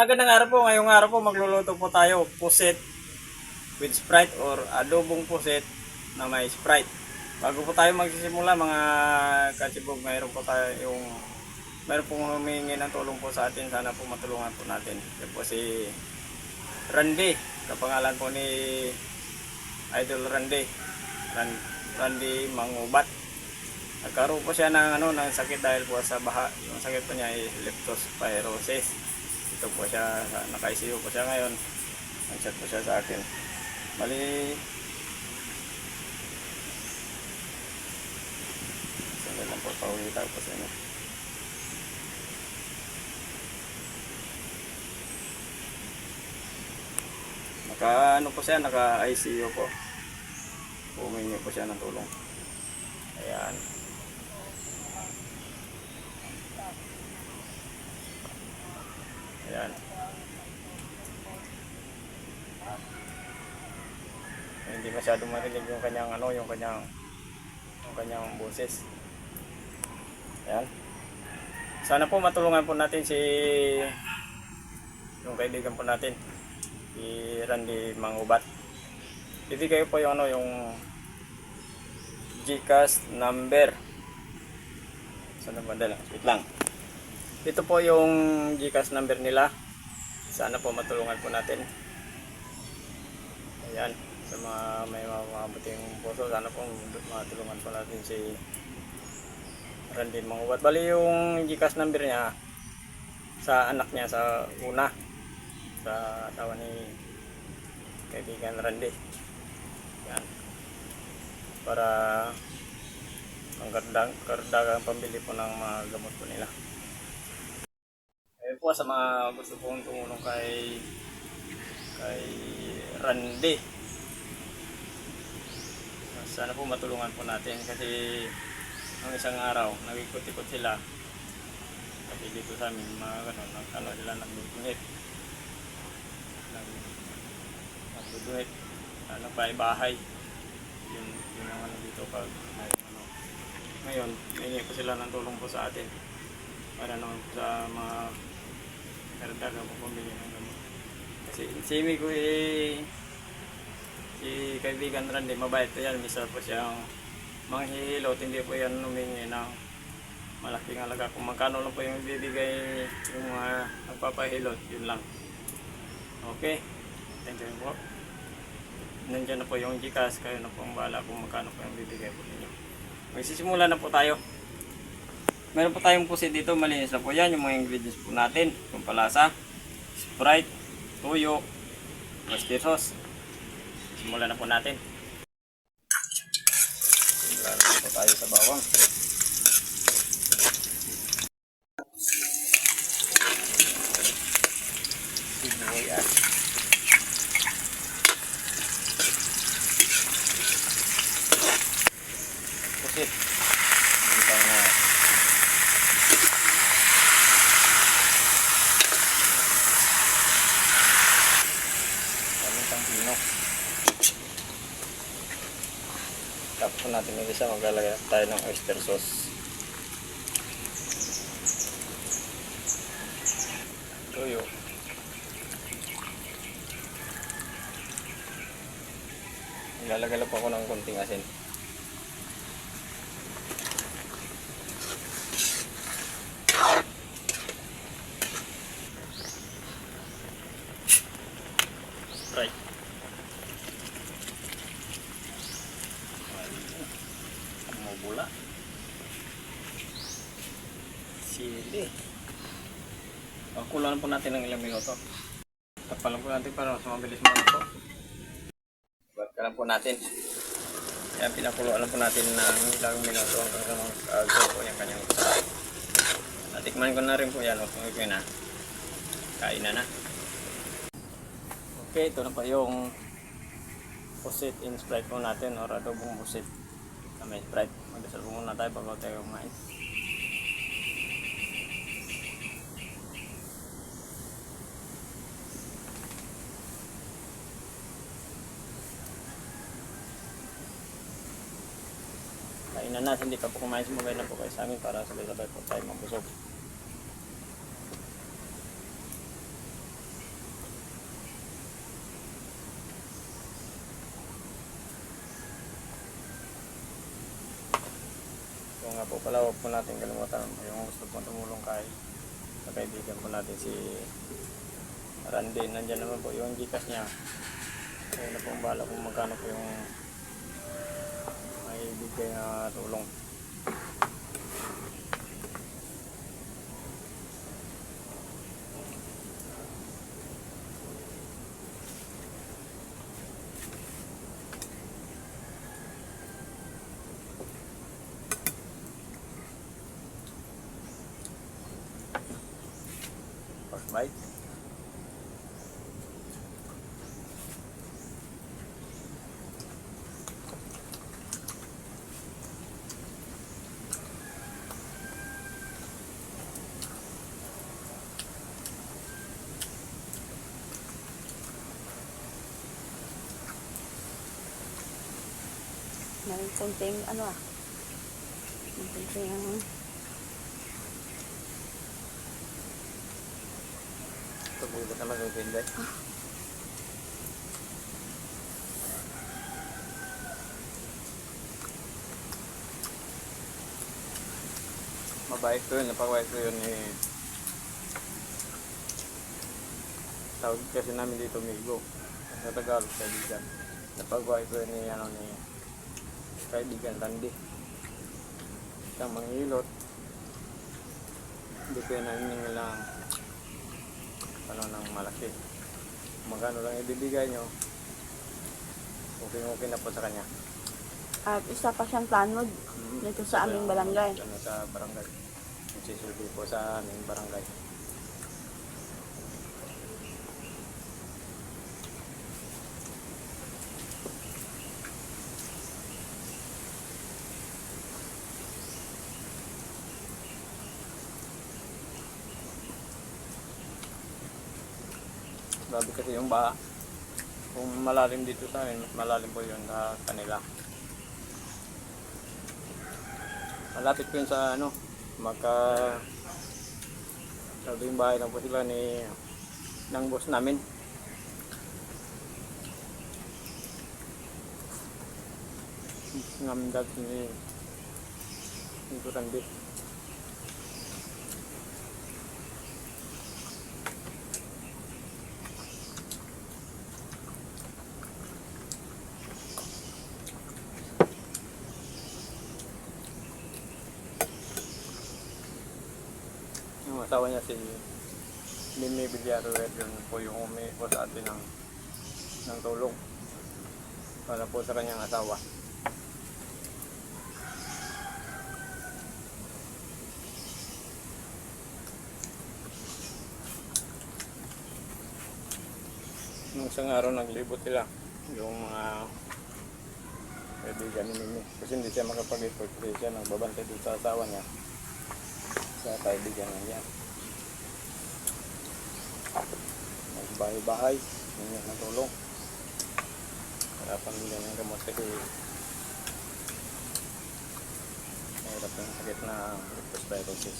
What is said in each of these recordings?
Magandang araw po. Ngayong araw po magluluto po tayo pusit with Sprite or adobong pusit na may Sprite. Bago po tayo magsisimula mga katsibog, mayroon pong humingi ng tulong po sa atin. Sana po matulungan po natin. Yan po si Randy. Kapangalan po ni Idol Randy. Randy Mangubat. Nagkaroon po siya ng sakit dahil po sa baha. Yung sakit po niya ay leptospirosis. Ito po siya, naka-ICU po siya ngayon. Nag-chat po siya sa akin. Bali, sandali lang po, paulit po sa inyo. Naka-ano po siya, naka-ICU po. Humingi po siya ng tulong. Ayan. Ayan. Hindi masyadong marinig yung kanyang kanyang boses. Ayan. Sana po matulungan po natin yung kaibigan po natin, si Randy Mangubat. Bibigay po yung GCash number. Sana madala, wait lang. Ito po yung GCash number nila. Sana po matulungan po natin. Ayan, sa mga may mabuting puso, sana po matulungan po natin si Randy Mangubat. Bali yung GCash number niya sa anak niya, sa una, sa asawa ni kaibigan Randy. Ayan. Para ang kardagang pambili po ng mga gamot po nila. Ayun po, sa mga gusto pong tumulong kay Randy, sana po matulungan po natin kasi ang isang araw nag-ikot-ikot sila kasi dito sa amin mga gano'n, sila nagdudunit bahay yun ang dito pag ngayon hingi po sila ng tulong po sa atin para naman po sa mga kardagang po pamilya ng gamot. Kasi simi ko si kaibigan Randy, mabait po yan. Misa po siyang manghihilot, hindi po yan humingi ng malaking halaga. Kung magkano lang po yung ibibigay yung mga nagpapahilot, yun lang. Okay, thank you po. Nandiyan na po yung GCash, kayo na po ang bahala kung magkano po yung bibigay po ninyo. Magsisimula na po tayo. Meron po tayong pusit dito, malinis na po yan. Yung mga ingredients po natin, pampalasa, Sprite, tuyo, oyster sauce. Simulan na po natin. Simulan na po tayo sa bawang. Sibuyas. Pusit. Dito na. Tapos po natin yung isa, maglalagay tayo ng oyster sauce. Tuyo. Ilalagay lang po ako ng konting asin. Sprite. Bula, sili. Kulang po natin ng ilang minuto. Tapalan po natin para mas mabilis maluto. Bakalan po natin. Yan, pinakuluan po natin ng ilang minuto hanggang mag-agro po yung kanyang sarap. Natikman ko na rin po yan. Okay na. Kain na. Okay, ito na po yung pusit in Sprite po natin or adobong pusit na may Sprite. Magdasal po muna tayo bago tayo kumain. Kainan na, hindi pa po kumain, sumabay na po kayo sa amin para sabay-sabay po tayo mabusog. Kaya po pala huwag po natin kalimutan yung gusto po tumulong kay sa kaibigan po natin si Randy. Nandyan naman po yung Gcash niya. Kaya na po ang bahala kung magkano po yung may bigay na tulong. First bite. May konting ano may konting Pagbulat naman yung tinday. Mabait ko yun, napakabait ko yun eh. Tawag kasi namin dito Migo. Sa Tagalog, kaibigan. Napakabait ko yun ni, ni kaibigan Randy. Isang manghilot. Hindi ko yun namin lang ano nang malaki. Magkano lang ibibigay nyo, okay na po sa kanya. at isa pa siyang tanod dito sa aming barangay. Ano sa barangay. Nagsisilbi po sa aming barangay. Grabe kasi yung baha. Kung malalim dito sa amin, mas malalim po yun sa kanila. Malapit po yun sa ano, sabi yung bahay lang po sila ng boss namin. Namin dati ni Randy. Yung asawa niya si Mimi Villaruel, yun po yung umi po sa atin ng tulong para po sa kanyang asawa. Nung isang araw naglibot sila yung mga kaibigan ni Mimi kasi hindi siya makapag-report kasi siya nagbabantay dito sa asawa niya sa kaibigan niya. Nagbahay-bahay, hindi ng tulong. Harapan nila ng gamot kasi mahirap yung sakit na leptospirosis.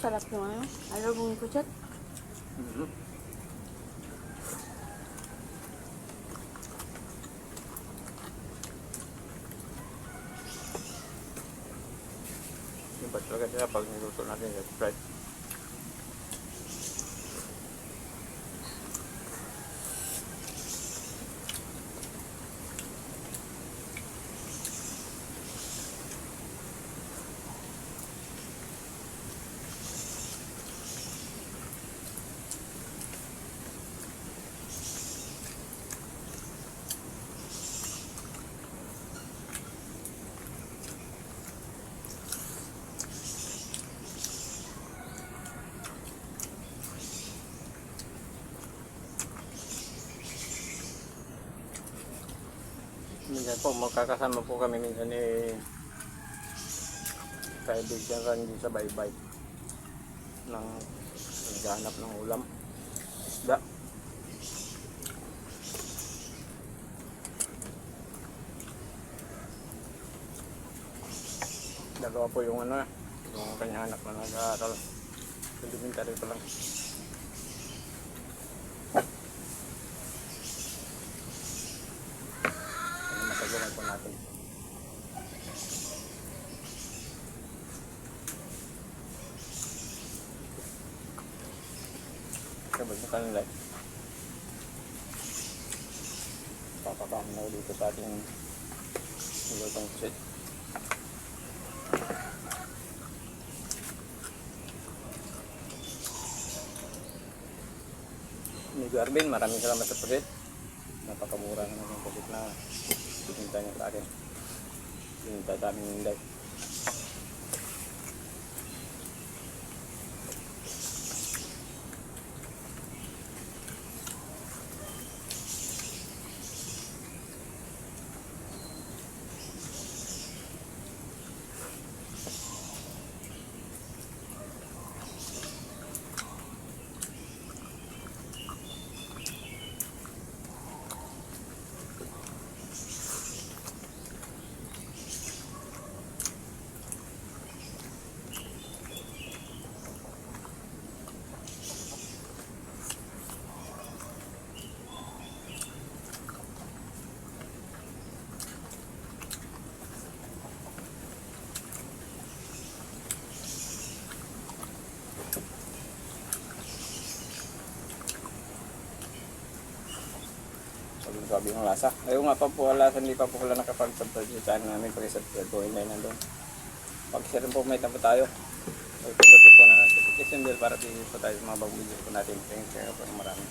Sarap yung ano. Ano bang kutsat? Yung ba talaga siya pag niluto natin yung Sprite. Minsan po magkakasama po kami minsan kaibigan Randy sa baybay. naghahanap ng ulam. Isda. Dalawa po yung yung kanyang anak na nag-aaral. Elementary pa lang. Ano masagawan po natin. Sabag na kanila. Papakam na dito sa ating nilutong pusit. Amigo Arvin, maraming salamat sa pusit. Napakamura naman yung pusit na pininta niya sa akin. Pininta sa aming Inday. Sabi ng lasa. Ayaw nga pa po lasa, hindi pa po wala nakapag-subscribe sa channel namin. Pag-subscribe po, hindi nandun. Pag-share po, may tapo tayo. Pag-pindutin po na notification bell para pili po tayo sa mga bagong video po natin. Thank you po ng marami.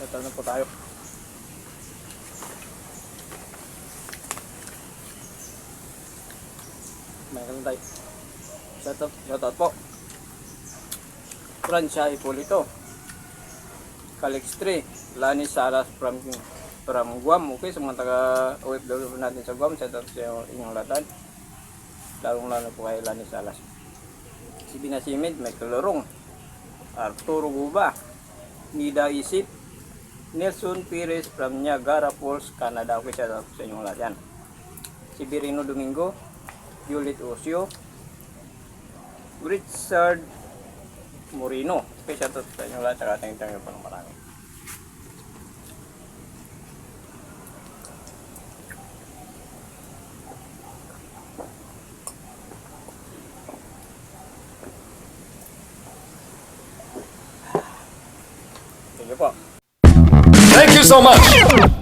Ito na po tayo. May kalantay. Shoutout po. Francia Hipolito. Calix 3. Lani Salas from Guam. Okay, sa mga taga OFW natin sa Guam. Shoutout sa inyong latan. Lalong-lalo po kay Lani Salas. Si Binasimid, Michael Lorong. Arturo Guba. Nida Isip. Nelson Perez from Niagara Falls, Canada. Okay, shoutout sa inyong lahat yan. Si Birino Domingo, Juliet Osio, Richard Moreno. Okay, shoutout sa inyong lahat. Saka thank you po ng marami. you so much.